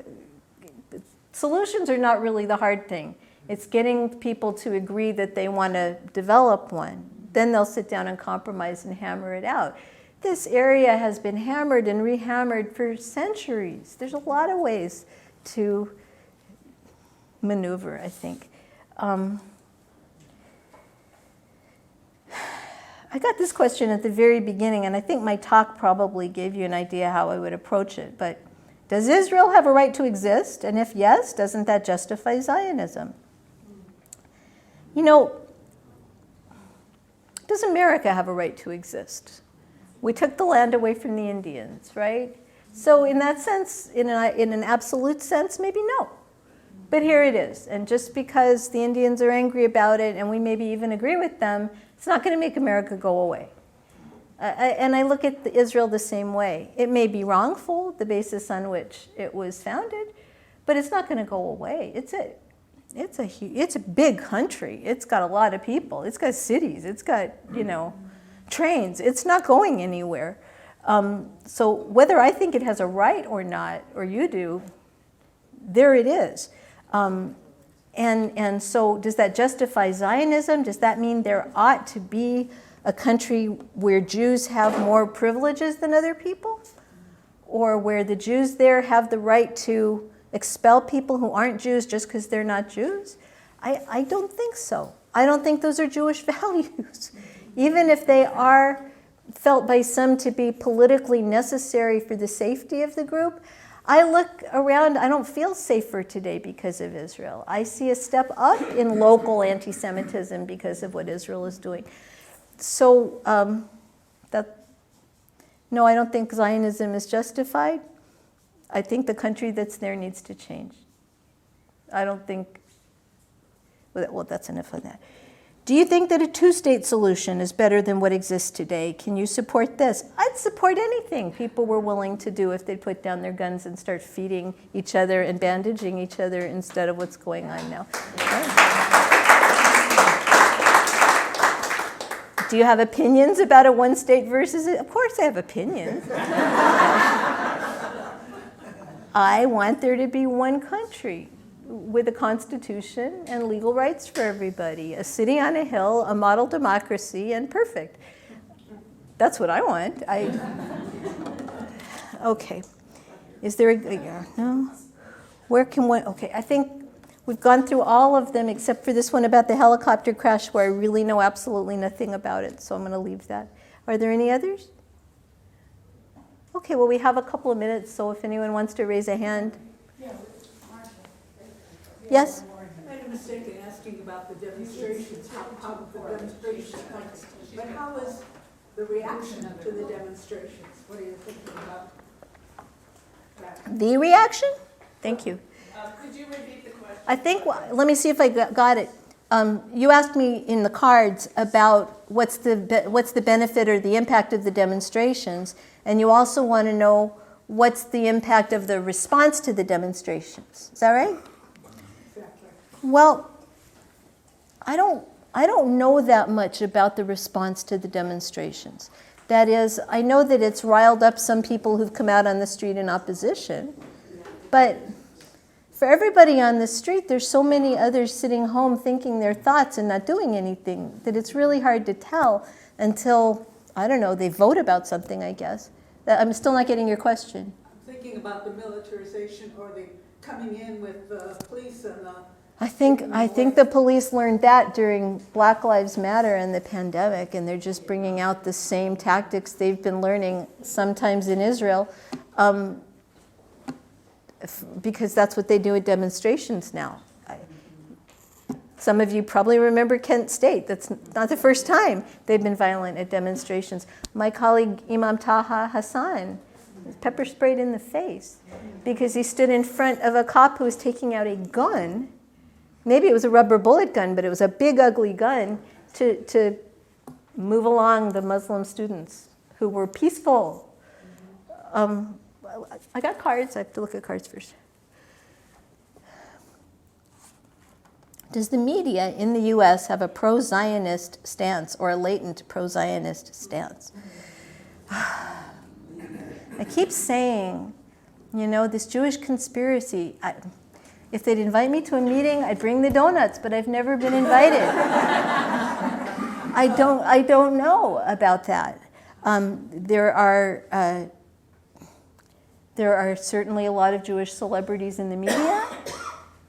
Solutions are not really the hard thing. It's getting people to agree that they want to develop one. Then they'll sit down and compromise and hammer it out. This area has been hammered and rehammered for centuries. There's a lot of ways to maneuver, I think. I got this question at the very beginning, and I think my talk probably gave you an idea how I would approach it. But does Israel have a right to exist? And if yes, doesn't that justify Zionism? Does America have a right to exist? We took the land away from the Indians, right? So in that sense, in an absolute sense, maybe no. But here it is. And just because the Indians are angry about it and we maybe even agree with them, it's not going to make America go away. And I look at Israel the same way. It may be wrongful, the basis on which it was founded, but it's not going to go away. It's a big country. It's got a lot of people. It's got cities. It's got, trains. It's not going anywhere. So whether I think it has a right or not, or you do, there it is. And so does that justify Zionism? Does that mean there ought to be a country where Jews have more privileges than other people? Or where the Jews there have the right to expel people who aren't Jews just because they're not Jews? I don't think so. I don't think those are Jewish values. Even if they are felt by some to be politically necessary for the safety of the group, I look around, I don't feel safer today because of Israel. I see a step up in local anti-Semitism because of what Israel is doing. So no, I don't think Zionism is justified. I think the country that's there needs to change. I don't think, well, that's enough of that. Do you think that a two-state solution is better than what exists today? Can you support this? I'd support anything people were willing to do if they'd put down their guns and start feeding each other and bandaging each other instead of what's going on now. Do you have opinions about a one-state versus it? Of course I have opinions. I want there to be one country with a constitution and legal rights for everybody, a city on a hill, a model democracy, and perfect. That's what I want. Okay. Is there no? Where can one, okay, I think we've gone through all of them except for this one about the helicopter crash where I really know absolutely nothing about it, so I'm going to leave that. Are there any others? Okay, well, we have a couple of minutes, so if anyone wants to raise a hand. Yes? I made a mistake in asking about the demonstrations, how the demonstrations went. But how was the reaction to the demonstrations? What are you thinking about that? The reaction? Thank you. Could you repeat the question? I think, let me see if I got it. You asked me in the cards about what's the benefit or the impact of the demonstrations, and you also want to know what's the impact of the response to the demonstrations. Is that right? Exactly. Well, I don't know that much about the response to the demonstrations. That is, I know that it's riled up some people who've come out on the street in opposition, but for everybody on the street, there's so many others sitting home thinking their thoughts and not doing anything that it's really hard to tell until, I don't know, they vote about something, I guess. I'm still not getting your question. I'm thinking about the militarization or the coming in with the police and the... I think the police learned that during Black Lives Matter and the pandemic, and they're just bringing out the same tactics they've been learning sometimes in Israel, because that's what they do at demonstrations now. Some of you probably remember Kent State. That's not the first time they've been violent at demonstrations. My colleague Imam Taha Hassan was pepper sprayed in the face because he stood in front of a cop who was taking out a gun. Maybe it was a rubber bullet gun, but it was a big, ugly gun to move along the Muslim students who were peaceful. I got cards. I have to look at cards first. Does the media in the U.S. have a pro-Zionist stance or a latent pro-Zionist stance? I keep saying, this Jewish conspiracy. If they'd invite me to a meeting, I'd bring the donuts, but I've never been invited. I don't know about that. There are certainly a lot of Jewish celebrities in the media.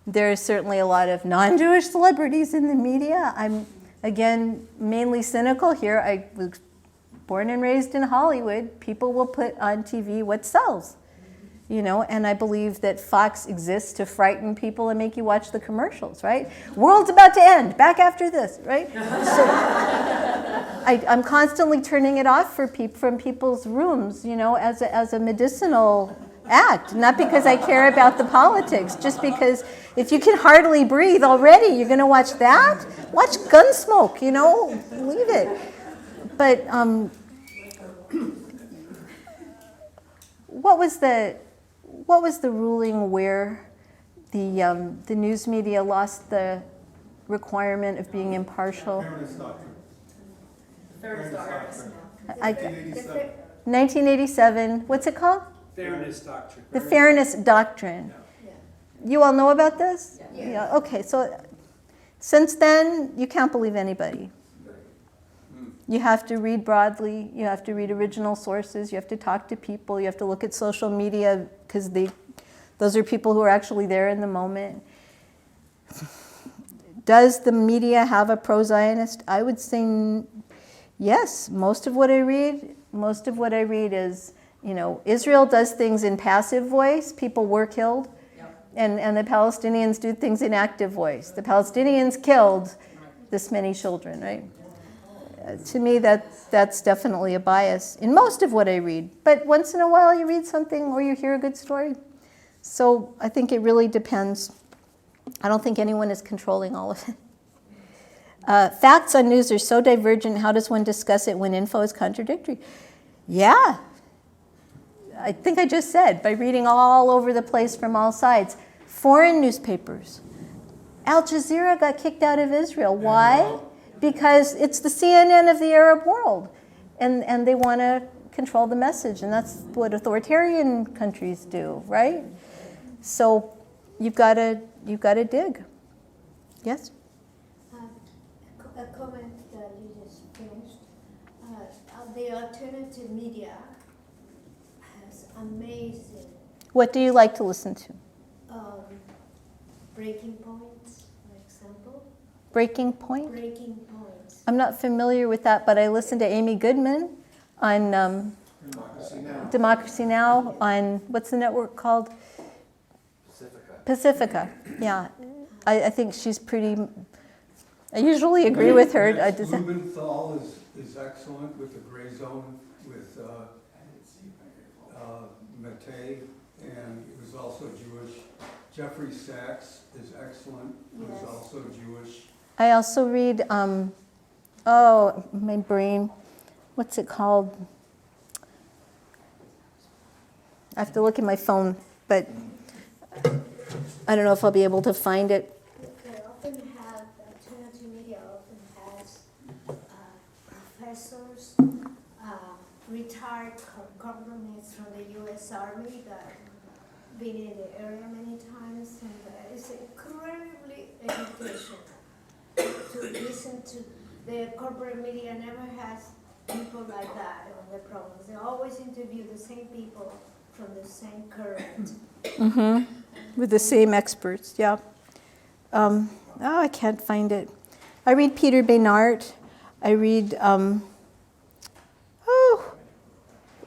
There are certainly a lot of non-Jewish celebrities in the media. I'm, again, mainly cynical here. I was born and raised in Hollywood. People will put on TV what sells, and I believe that Fox exists to frighten people and make you watch the commercials, right? World's about to end, back after this, right? So I'm constantly turning it off from people's rooms, as a medicinal act, not because I care about the politics, just because if you can hardly breathe already, you're going to watch that? Watch Gunsmoke, leave it. But what was the ruling where the news media lost the requirement of being impartial? Fairness doctrine. 1987. What's it called? Fairness doctrine. The Fairness Doctrine. Yeah. You all know about this? Yeah. Okay, so since then, you can't believe anybody. You have to read broadly. You have to read original sources. You have to talk to people. You have to look at social media because those are people who are actually there in the moment. Does the media have a pro-Zionist? I would say yes. Most of what I read is, Israel does things in passive voice. People were killed. And the Palestinians do things in active voice. The Palestinians killed this many children, right? To me, that's definitely a bias in most of what I read. But once in a while you read something or you hear a good story. So I think it really depends. I don't think anyone is controlling all of it. Facts on news are so divergent. How does one discuss it when info is contradictory? Yeah. I think I just said, by reading all over the place from all sides. Foreign newspapers. Al Jazeera got kicked out of Israel. Why? Because it's the CNN of the Arab world. And they want to control the message. And that's what authoritarian countries do, right? So you've got to dig. Yes? A comment that you just finished. The alternative media has amazing What do you like to listen to? breaking points, for example. Breaking Point? Breaking points. I'm not familiar with that, but I listen to Amy Goodman on Democracy Now! On, what's the network called? Pacifica. Yeah. I think she's pretty, I usually agree with her. Blumenthal is excellent with the Gray Zone, with Mattei, and he was also Jewish. Jeffrey Sachs is excellent, who is also Jewish. I also read, my brain, what's it called? I have to look at my phone, but I don't know if I'll be able to find it. They often have, alternative media often has professors, retired colonists from the U.S. Army that have been in the area many times, and it's incredibly educational to listen to. The corporate media never has people like that on the programs. They always interview the same people from the same current. Mm-hmm. With the same experts, yeah. I can't find it. I read Peter Beinart. I read,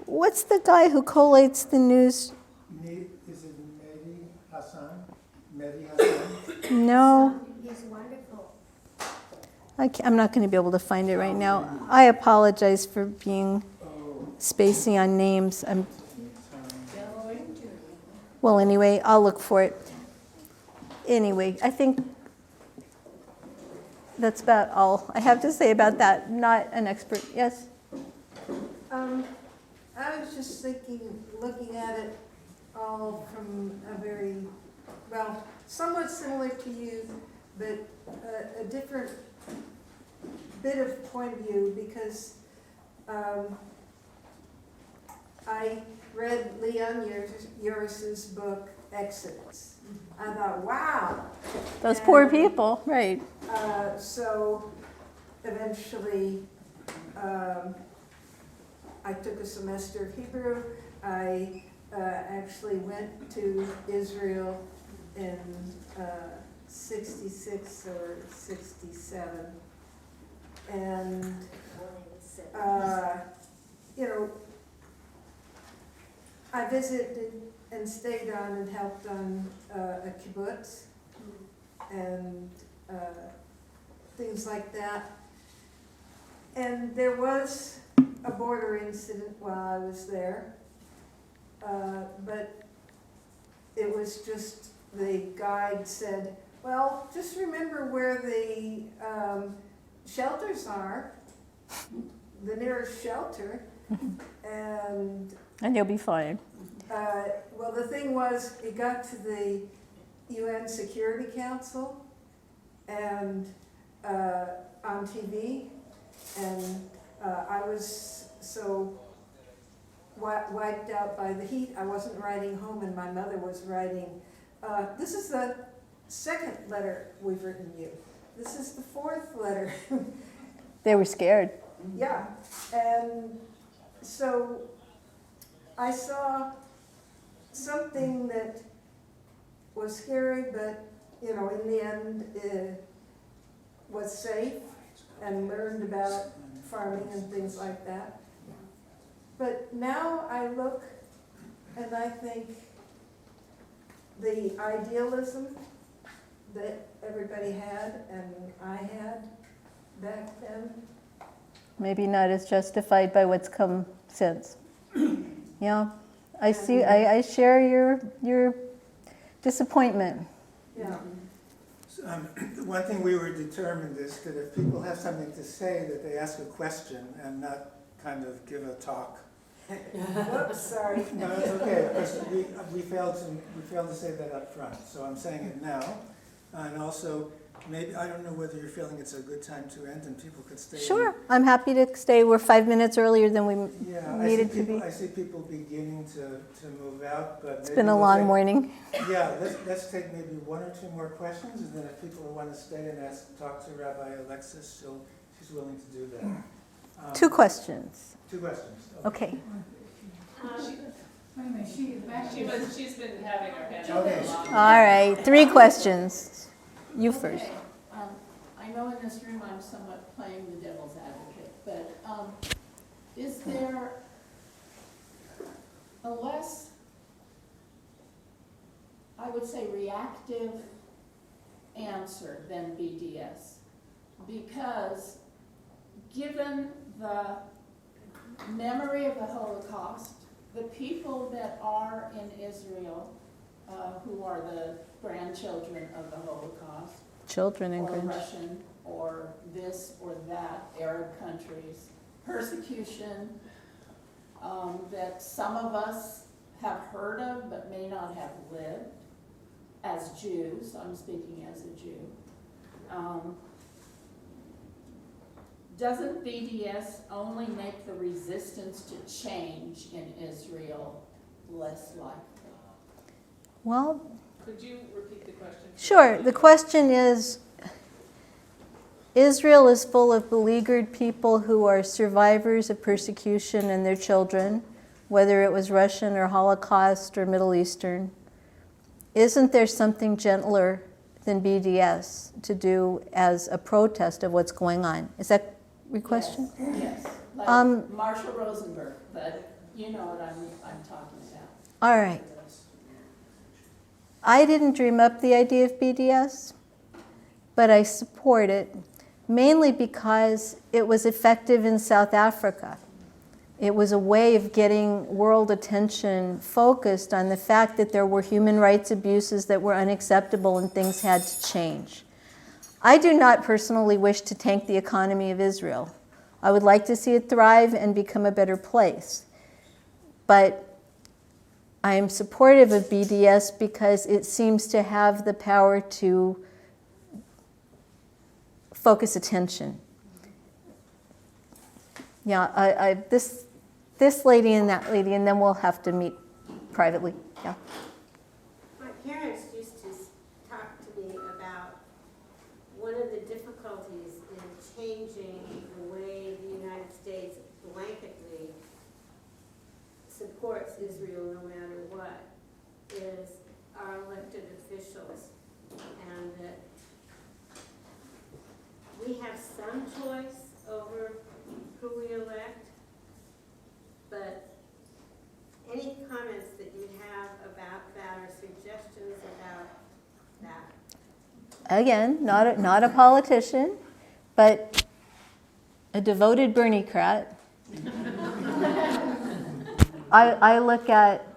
what's the guy who collates the news? Is it Mehdi Hassan? Mehdi Hassan? No, He's wonderful. I'm not going to be able to find it right now. I apologize for being spacey on names. Well, anyway, I'll look for it. Anyway, I think that's about all I have to say about that. Not an expert. Yes? I was just thinking, looking at it all from a very, somewhat similar to you, but a different bit of point of view, because I read Leon Uris's book, Exodus. I thought, wow. Those poor And, people, right. So eventually, I took a semester of Hebrew. I actually went to Israel in 66 or 67. And, I visited and stayed on and helped on a kibbutz and things like that. And there was a border incident while I was there, but it was just, the guide said, well, just remember where the shelters are, the nearest shelter, and you'll be fine. well, the thing was, it got to the UN Security Council and on TV, and I was so wiped out by the heat. I wasn't writing home, and my mother was writing. This is the second letter we've written you. This is the fourth letter. They were scared. Yeah, and so I saw something that was scary, but in the end, was safe, and learned about farming and things like that. But now I look and I think the idealism that everybody had and I had back then. Maybe not as justified by what's come since. Yeah, I see. I share your disappointment. Yeah. One thing we were determined is that if people have something to say, that they ask a question and not kind of give a talk. Whoops, sorry. No, it's okay, because we failed to say that up front, so I'm saying it now. And also, maybe, I don't know whether you're feeling it's a good time to end and people could stay. Sure, I'm happy to stay. We're 5 minutes earlier than we needed to be. I see people beginning to move out, but It's been a long morning. Yeah, let's take maybe one or two more questions, and then if people want to stay and talk to Rabbi Alexis, she's willing to do that. 2 questions. 2 questions. Okay. She's been having her hand up Okay. for a long time. All right, 3 questions. You first. Okay. I know in this room I'm somewhat playing the devil's advocate, but is there a less, I would say, reactive answer than BDS? Because given the memory of the Holocaust, the people that are in Israel, who are the grandchildren of the Holocaust, Children and or grandchildren. Russian, or this or that, Arab countries, persecution that some of us have heard of but may not have lived as Jews. I'm speaking as a Jew. Doesn't BDS only make the resistance to change in Israel less likely? Well, Could you repeat the question? sure. The question is, Israel is full of beleaguered people who are survivors of persecution and their children, whether it was Russian or Holocaust or Middle Eastern. Isn't there something gentler than BDS to do as a protest of what's going on? Is that your question? Yes. Like Marshall Rosenberg, but you know what I'm talking about. All right. I didn't dream up the idea of BDS, but I support it, mainly because it was effective in South Africa. It was a way of getting world attention focused on the fact that there were human rights abuses that were unacceptable and things had to change. I do not personally wish to tank the economy of Israel. I would like to see it thrive and become a better place. But I am supportive of BDS because it seems to have the power to focus attention. Yeah, this lady and that lady, and then we'll have to meet privately. Yeah. My parents used to talk to me about one of the difficulties in changing the way the United States blanketly supports Israel no matter what is our elected officials, and that we have some choice over who we elect, but any comments that you have about that or suggestions about that? Again, not a politician, but a devoted Bernie-crat. I look at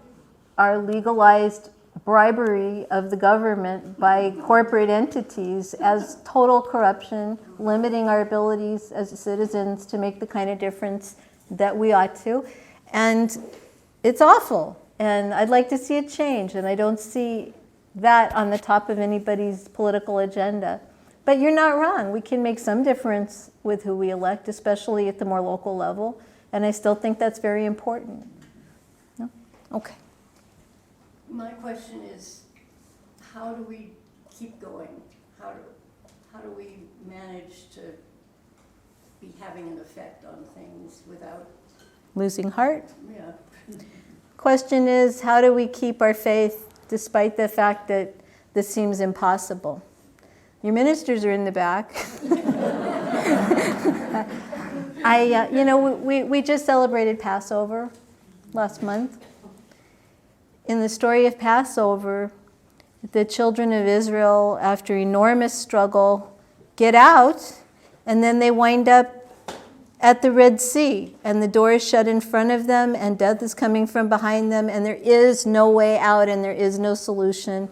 our legalized bribery of the government by corporate entities as total corruption, limiting our abilities as citizens to make the kind of difference that we ought to. And it's awful. And I'd like to see it change. And I don't see that on the top of anybody's political agenda. But you're not wrong. We can make some difference with who we elect, especially at the more local level. And I still think that's very important. No? Okay. My question is, how do we keep going? How do we manage to be having an effect on things without Losing heart? Yeah. Question is, how do we keep our faith despite the fact that this seems impossible? Your ministers are in the back. We just celebrated Passover last month. In the story of Passover, the children of Israel, after enormous struggle, get out, and then they wind up at the Red Sea, and the door is shut in front of them, and death is coming from behind them, and there is no way out, and there is no solution.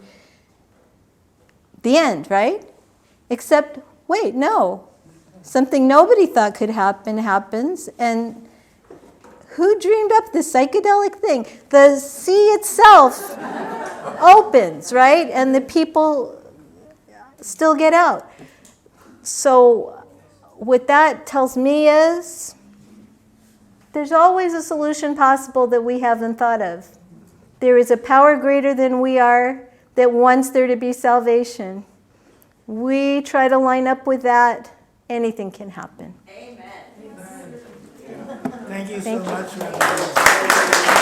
The end, right? Except, wait, no. Something nobody thought could happen happens, and who dreamed up this psychedelic thing? The sea itself opens, right? And the people still get out. So what that tells me is there's always a solution possible that we haven't thought of. There is a power greater than we are that wants there to be salvation. We try to line up with that, anything can happen. Amen. Thank you so Thank you. much. Rabbi.